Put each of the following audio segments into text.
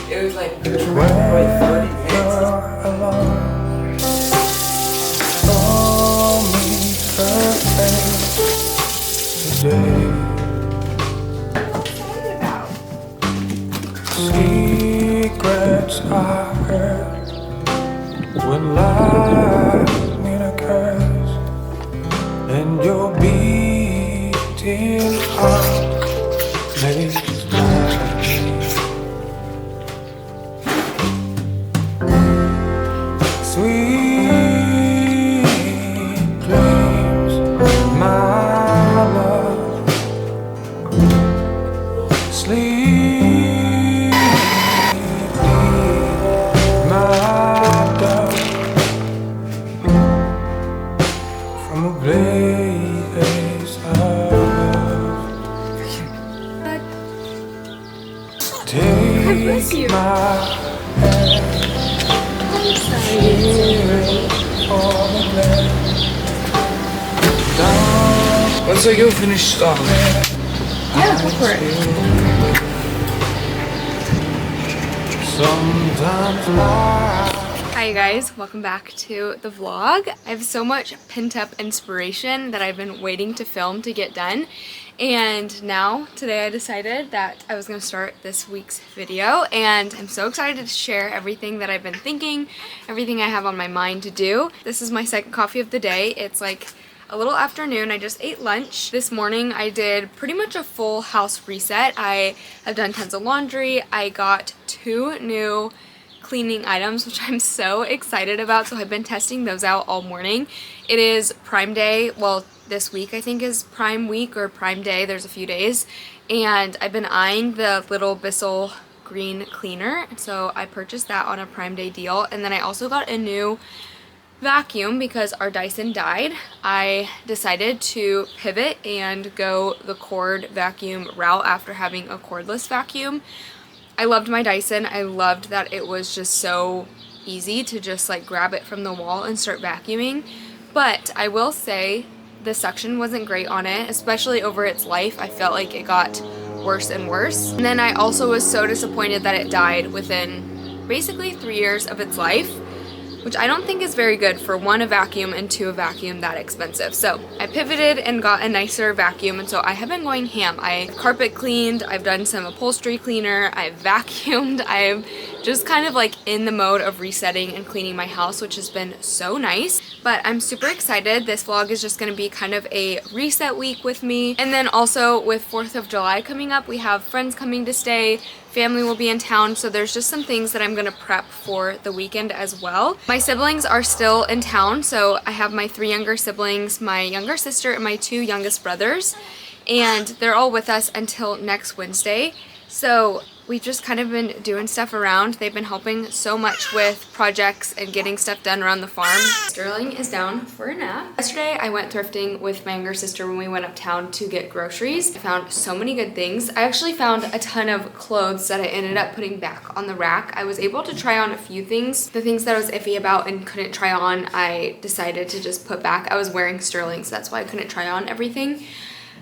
It was like 30 minutes. Secrets I heard when lies meet a curse, and your beating heart makes sweet dreams, my love. Sleep, my dove, from a place of love. Take my hand, Once I go finish Yeah, go for it. Hi you guys, welcome back to the vlog. I have so much pent up inspiration that I've been waiting to film to get done, and now today I decided that I was going to start this week's video, and I'm so excited to share everything that I've been thinking, everything I have on my mind to do. This is my second coffee of the day. It's like a little afternoon. I just ate lunch. This morning I did pretty much a full house reset. I have done tons of laundry. I got 2 new cleaning items, which I'm so excited about, so I've been testing those out all morning. It is Prime Day. Well, this week I think is Prime Week or Prime Day. There's a few days, and I've been eyeing the little Bissell green cleaner, so I purchased that on a Prime Day deal. And then I also got a new vacuum because our Dyson died. I decided to pivot and go the cord vacuum route after having a cordless vacuum. I loved my Dyson. I loved that it was just so easy to just like grab it from the wall and start vacuuming. But I will say the suction wasn't great on it, especially over its life. I felt like it got worse and worse. And then I also was so disappointed that it died within basically 3 years of its life, which I don't think is very good for 1, a vacuum, and 2, a vacuum that expensive. So I pivoted and got a nicer vacuum, and so I have been going ham. I carpet cleaned, I've done some upholstery cleaner, I've vacuumed, I'm just kind of like in the mode of resetting and cleaning my house, which has been so nice. But I'm super excited. This vlog is just gonna be kind of a reset week with me. And then also with 4th of July coming up, we have friends coming to stay, family will be in town, so there's just some things that I'm gonna prep for the weekend as well. My siblings are still in town, so I have my 3 younger siblings, my younger sister, and my 2 youngest brothers, and they're all with us until next Wednesday. So we've just kind of been doing stuff around. They've been helping so much with projects and getting stuff done around the farm. Sterling is down for a nap. Yesterday I went thrifting with my younger sister when we went uptown to get groceries. I found so many good things. I actually found a ton of clothes that I ended up putting back on the rack. I was able to try on a few things. The things that I was iffy about and couldn't try on, I decided to just put back. I was wearing Sterling, so that's why I couldn't try on everything.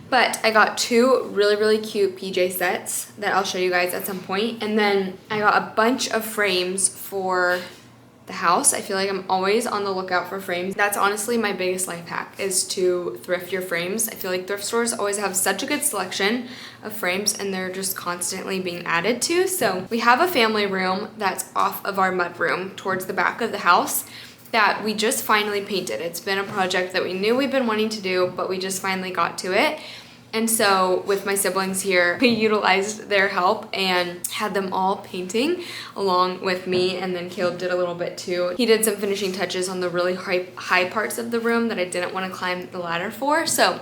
But I got 2 really cute PJ sets that I'll show you guys at some point. And then I got a bunch of frames for the house. I feel like I'm always on the lookout for frames. That's honestly my biggest life hack, is to thrift your frames. I feel like thrift stores always have such a good selection of frames, and they're just constantly being added to. So we have a family room that's off of our mud room towards the back of the house that we just finally painted. It's been a project that we knew we've been wanting to do, but we just finally got to it. And so with my siblings here, we utilized their help and had them all painting along with me, and then Caleb did a little bit too. He did some finishing touches on the really high parts of the room that I didn't want to climb the ladder for. So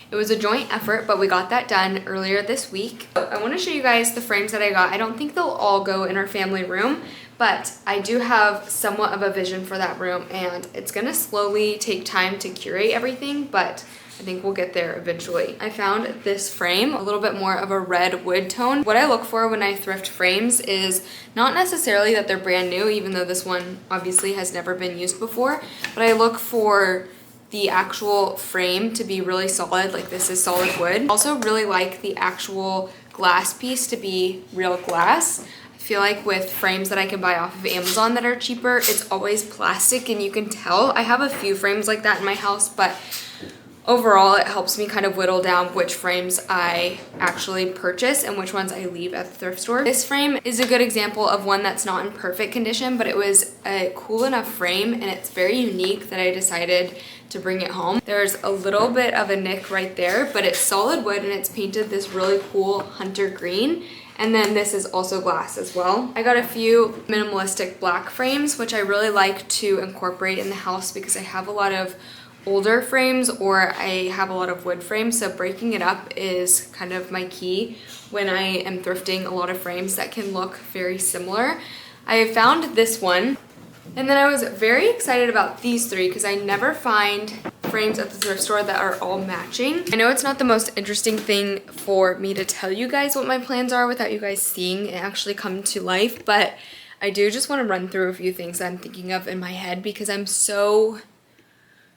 it was a joint effort, but we got that done earlier this week. I want to show you guys the frames that I got. I don't think they'll all go in our family room, but I do have somewhat of a vision for that room, and it's gonna slowly take time to curate everything, but I think we'll get there eventually. I found this frame, a little bit more of a red wood tone. What I look for when I thrift frames is not necessarily that they're brand new, even though this one obviously has never been used before, but I look for the actual frame to be really solid, like this is solid wood. Also really like the actual glass piece to be real glass. I feel like with frames that I can buy off of Amazon that are cheaper, it's always plastic and you can tell. I have a few frames like that in my house, but overall, it helps me kind of whittle down which frames I actually purchase and which ones I leave at the thrift store. This frame is a good example of one that's not in perfect condition, but it was a cool enough frame and it's very unique that I decided to bring it home. There's a little bit of a nick right there, but it's solid wood and it's painted this really cool hunter green. And then this is also glass as well. I got a few minimalistic black frames, which I really like to incorporate in the house because I have a lot of older frames or I have a lot of wood frames, so breaking it up is kind of my key when I am thrifting a lot of frames that can look very similar. I found this one, and then I was very excited about these three because I never find frames at the thrift store that are all matching. I know it's not the most interesting thing for me to tell you guys what my plans are without you guys seeing it actually come to life, but I do just want to run through a few things that I'm thinking of in my head because I'm so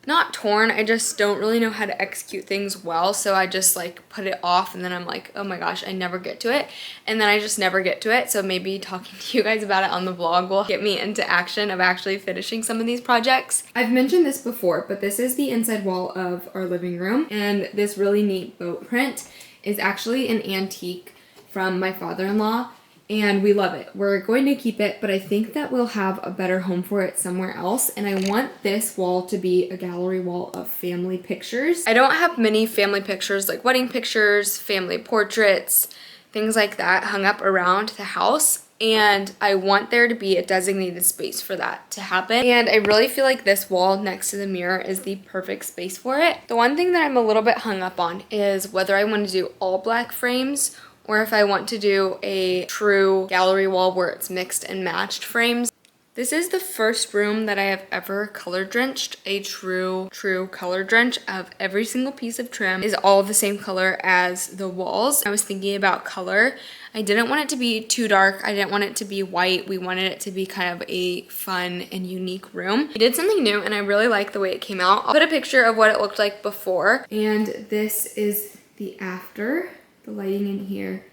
not torn, I just don't really know how to execute things well, so I just like put it off and then I'm like, oh my gosh, I never get to it, and then I just never get to it. So maybe talking to you guys about it on the vlog will get me into action of actually finishing some of these projects. I've mentioned this before, but this is the inside wall of our living room, and this really neat boat print is actually an antique from my father-in-law, and we love it. We're going to keep it, but I think that we'll have a better home for it somewhere else, and I want this wall to be a gallery wall of family pictures. I don't have many family pictures, like wedding pictures, family portraits, things like that hung up around the house, and I want there to be a designated space for that to happen, and I really feel like this wall next to the mirror is the perfect space for it. The one thing that I'm a little bit hung up on is whether I want to do all black frames or if I want to do a true gallery wall where it's mixed and matched frames. This is the first room that I have ever color drenched, a true color drench of every single piece of trim is all the same color as the walls. I was thinking about color. I didn't want it to be too dark. I didn't want it to be white. We wanted it to be kind of a fun and unique room. I did something new and I really like the way it came out. I'll put a picture of what it looked like before. And this is the after. The lighting in here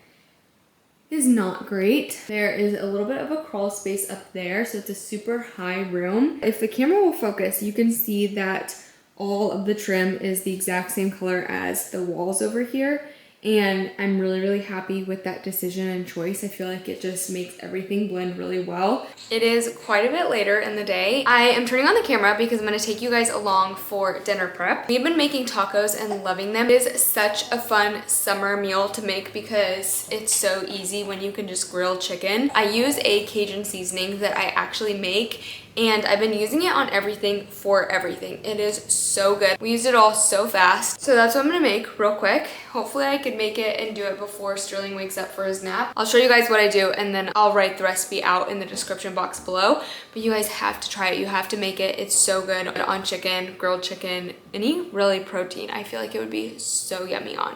is not great. There is a little bit of a crawl space up there, so it's a super high room. If the camera will focus, you can see that all of the trim is the exact same color as the walls over here. And I'm really happy with that decision and choice. I feel like it just makes everything blend really well. It is quite a bit later in the day. I am turning on the camera because I'm gonna take you guys along for dinner prep. We've been making tacos and loving them. It is such a fun summer meal to make because it's so easy when you can just grill chicken. I use a Cajun seasoning that I actually make, and I've been using it on everything for everything. It is so good. We used it all so fast. So that's what I'm gonna make real quick. Hopefully I could make it and do it before Sterling wakes up for his nap. I'll show you guys what I do and then I'll write the recipe out in the description box below. But you guys have to try it. You have to make it. It's so good on chicken, grilled chicken, any really protein. I feel like it would be so yummy on.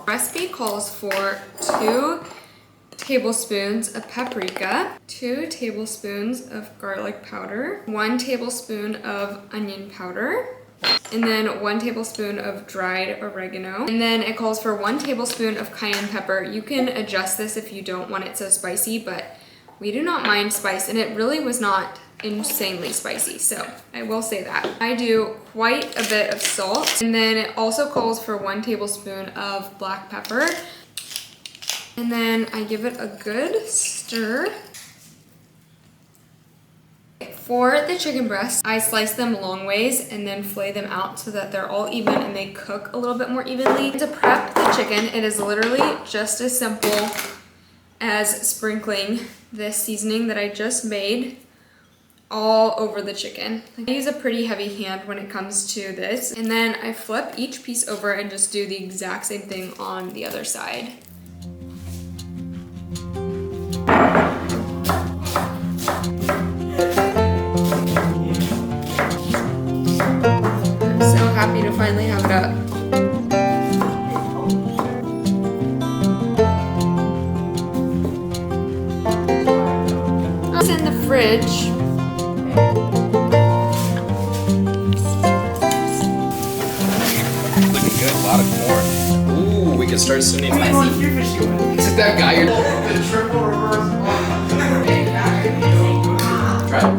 Recipe calls for 2 tablespoons of paprika, 2 tablespoons of garlic powder, 1 tablespoon of onion powder, and then 1 tablespoon of dried oregano. And then it calls for 1 tablespoon of cayenne pepper. You can adjust this if you don't want it so spicy, but we do not mind spice, and it really was not insanely spicy, so I will say that. I do quite a bit of salt, and then it also calls for 1 tablespoon of black pepper. And then I give it a good stir. For the chicken breasts, I slice them long ways and then fillet them out so that they're all even and they cook a little bit more evenly. To prep the chicken, it is literally just as simple as sprinkling this seasoning that I just made all over the chicken. I use a pretty heavy hand when it comes to this. And then I flip each piece over and just do the exact same thing on the other side. finally have it up. It's in the fridge. Looking good, a lot of corn. Ooh, we can start sending. Is it that guy you're the triple reverse? Try it.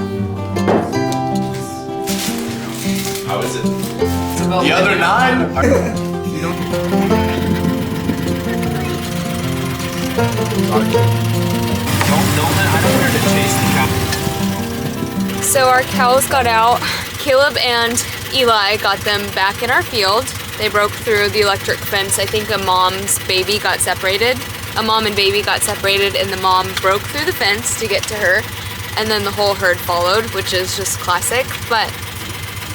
How is it? It's about The other 9? I don't want her to chase the cow. So our cows got out. Caleb and Eli got them back in our field. They broke through the electric fence. I think a mom and baby got separated, and the mom broke through the fence to get to her, and then the whole herd followed, which is just classic. But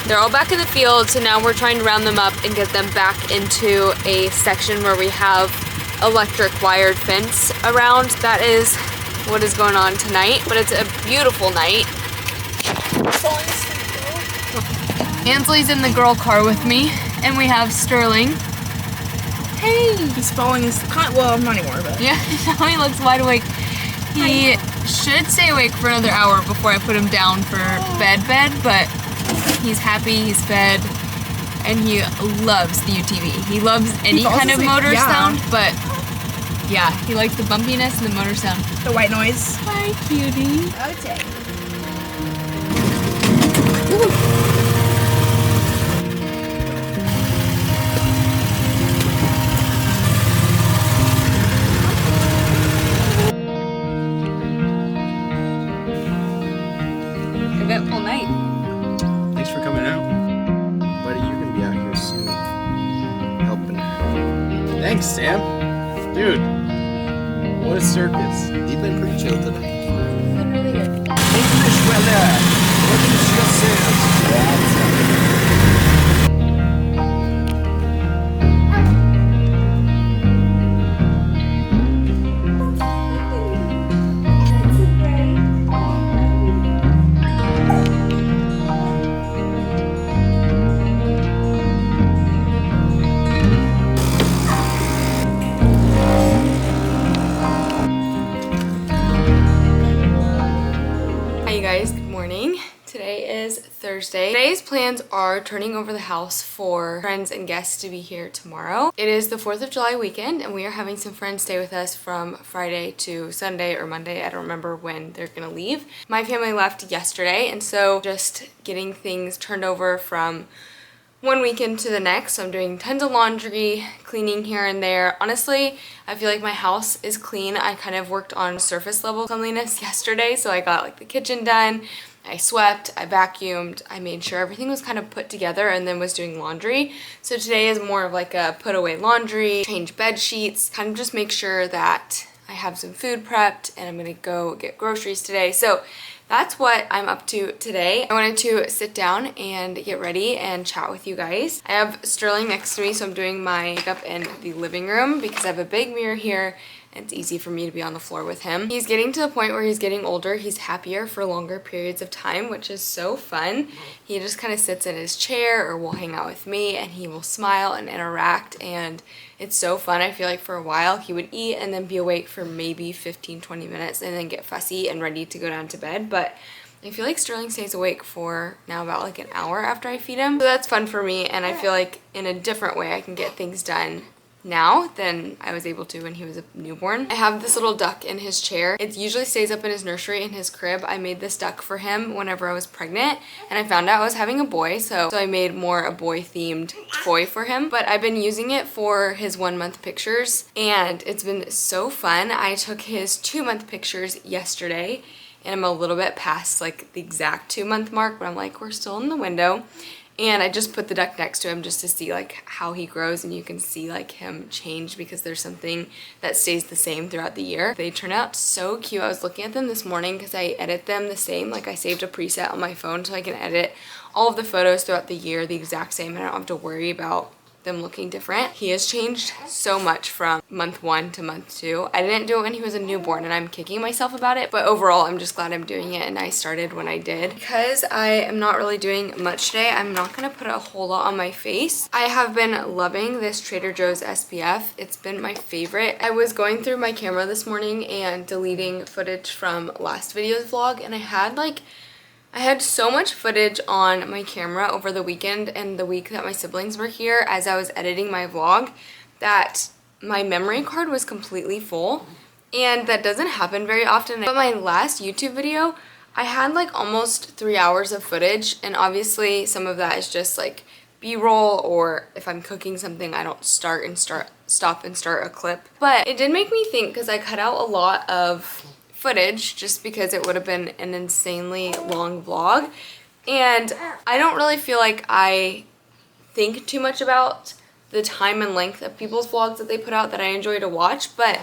they're all back in the field, so now we're trying to round them up and get them back into a section where we have electric wired fence around. That is what is going on tonight, but it's a beautiful night. Ansley's in the girl car with me, and we have Sterling. Hey! He's falling asleep. Well, not anymore, but. Yeah, now he looks wide awake. He should stay awake for another hour before I put him down for bed, but he's happy, he's fed, and he loves the UTV. He loves any kind of motor sound, but yeah, he likes the bumpiness and the motor sound. The white noise. Hi, cutie. Okay. Eventful night. Thanks for coming out. Buddy, you're gonna be out here soon. Helping. Thanks, Sam. Dude, what a circus. You've been pretty chill today. English weather. What is yourselves? Hi you guys, good morning. Today is Thursday. Today's plans are turning over the house for friends and guests to be here tomorrow. It is the 4th of July weekend, and we are having some friends stay with us from Friday to Sunday or Monday. I don't remember when they're gonna leave. My family left yesterday, and so just getting things turned over from one weekend to the next. So I'm doing tons of laundry, cleaning here and there. Honestly, I feel like my house is clean. I kind of worked on surface level cleanliness yesterday, so I got like the kitchen done, I swept, I vacuumed, I made sure everything was kind of put together, and then was doing laundry. So today is more of like a put away laundry, change bed sheets, kind of just make sure that I have some food prepped, and I'm gonna go get groceries today. So that's what I'm up to today. I wanted to sit down and get ready and chat with you guys. I have Sterling next to me, so I'm doing my makeup in the living room because I have a big mirror here and it's easy for me to be on the floor with him. He's getting to the point where he's getting older. He's happier for longer periods of time, which is so fun. He just kind of sits in his chair or will hang out with me, and he will smile and interact, and it's so fun. I feel like for a while he would eat and then be awake for maybe 15-20 minutes and then get fussy and ready to go down to bed, but I feel like Sterling stays awake for now about like an hour after I feed him. So that's fun for me, and I feel like in a different way I can get things done now than I was able to when he was a newborn. I have this little duck in his chair. It usually stays up in his nursery in his crib. I made this duck for him whenever I was pregnant, and I found out I was having a boy, so I made more a boy themed toy for him. But I've been using it for his 1-month pictures, and it's been so fun. I took his 2-month pictures yesterday, and I'm a little bit past like the exact 2-month mark, but I'm like, we're still in the window. And I just put the duck next to him just to see like how he grows, and you can see like him change because there's something that stays the same throughout the year. They turn out so cute. I was looking at them this morning because I edit them the same. Like I saved a preset on my phone so I can edit all of the photos throughout the year the exact same, and I don't have to worry about them looking different. He has changed so much from month 1 to month 2. I didn't do it when he was a newborn and I'm kicking myself about it, but overall I'm just glad I'm doing it and I started when I did. Because I am not really doing much today, I'm not gonna put a whole lot on my face. I have been loving this Trader Joe's SPF. It's been my favorite. I was going through my camera this morning and deleting footage from last video's vlog, and I had so much footage on my camera over the weekend and the week that my siblings were here as I was editing my vlog that my memory card was completely full, and that doesn't happen very often. But my last YouTube video, I had like almost 3 hours of footage, and obviously some of that is just like B-roll, or if I'm cooking something I don't stop and start a clip. But it did make me think, because I cut out a lot of footage just because it would have been an insanely long vlog, and I don't really feel like I think too much about the time and length of people's vlogs that they put out that I enjoy to watch. But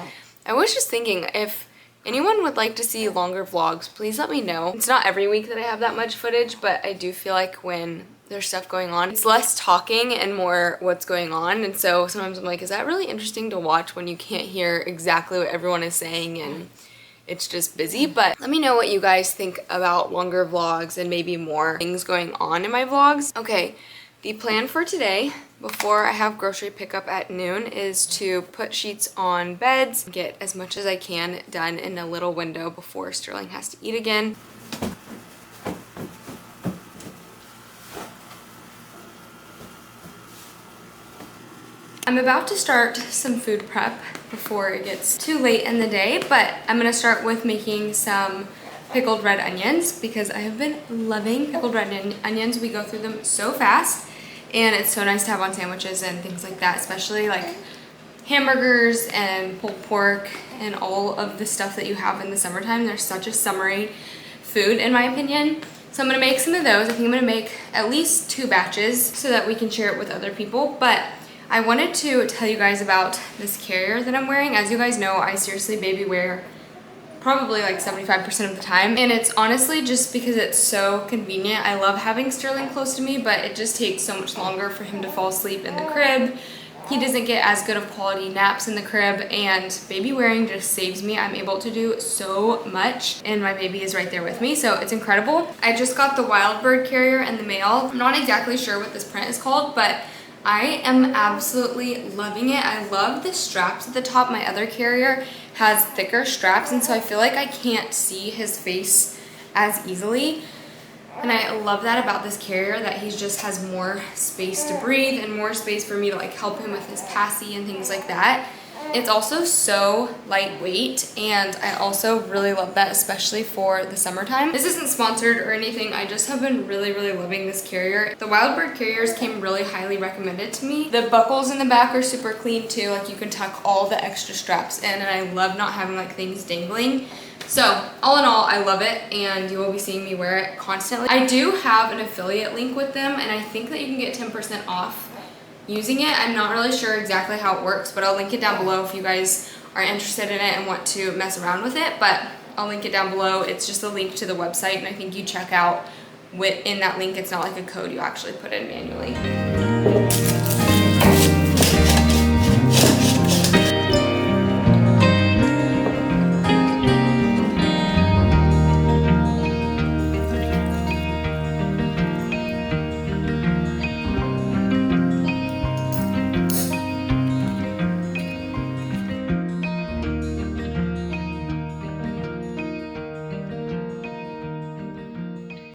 I was just thinking, if anyone would like to see longer vlogs, please let me know. It's not every week that I have that much footage, but I do feel like when there's stuff going on, it's less talking and more what's going on. And so sometimes I'm like, is that really interesting to watch when you can't hear exactly what everyone is saying and it's just busy? But let me know what you guys think about longer vlogs and maybe more things going on in my vlogs. Okay, the plan for today, before I have grocery pickup at noon, is to put sheets on beds, get as much as I can done in a little window before Sterling has to eat again. I'm about to start some food prep before it gets too late in the day, but I'm gonna start with making some pickled red onions because I have been loving pickled red onions. We go through them so fast, and it's so nice to have on sandwiches and things like that, especially like hamburgers and pulled pork and all of the stuff that you have in the summertime. They're such a summery food in my opinion. So I'm gonna make some of those. I think I'm gonna make at least 2 batches so that we can share it with other people. But I wanted to tell you guys about this carrier that I'm wearing. As you guys know, I seriously baby wear probably like 75% of the time, and it's honestly just because it's so convenient. I love having Sterling close to me, but it just takes so much longer for him to fall asleep in the crib. He doesn't get as good of quality naps in the crib, and baby wearing just saves me. I'm able to do so much, and my baby is right there with me, so it's incredible. I just got the Wild Bird carrier in the mail. I'm not exactly sure what this print is called, but I am absolutely loving it. I love the straps at the top. My other carrier has thicker straps, and so I feel like I can't see his face as easily. And I love that about this carrier, that he just has more space to breathe and more space for me to like help him with his passy and things like that. It's also so lightweight, and I also really love that, especially for the summertime. This isn't sponsored or anything, I just have been really loving this carrier. The Wild Bird carriers came really highly recommended to me. The buckles in the back are super clean too, like you can tuck all the extra straps in, and I love not having like things dangling. So all in all, I love it, and you will be seeing me wear it constantly. I do have an affiliate link with them, and I think that you can get 10% off using it. I'm not really sure exactly how it works, but I'll link it down below if you guys are interested in it and want to mess around with it. But I'll link it down below. It's just a link to the website, and I think you check out in that link. It's not like a code you actually put in manually.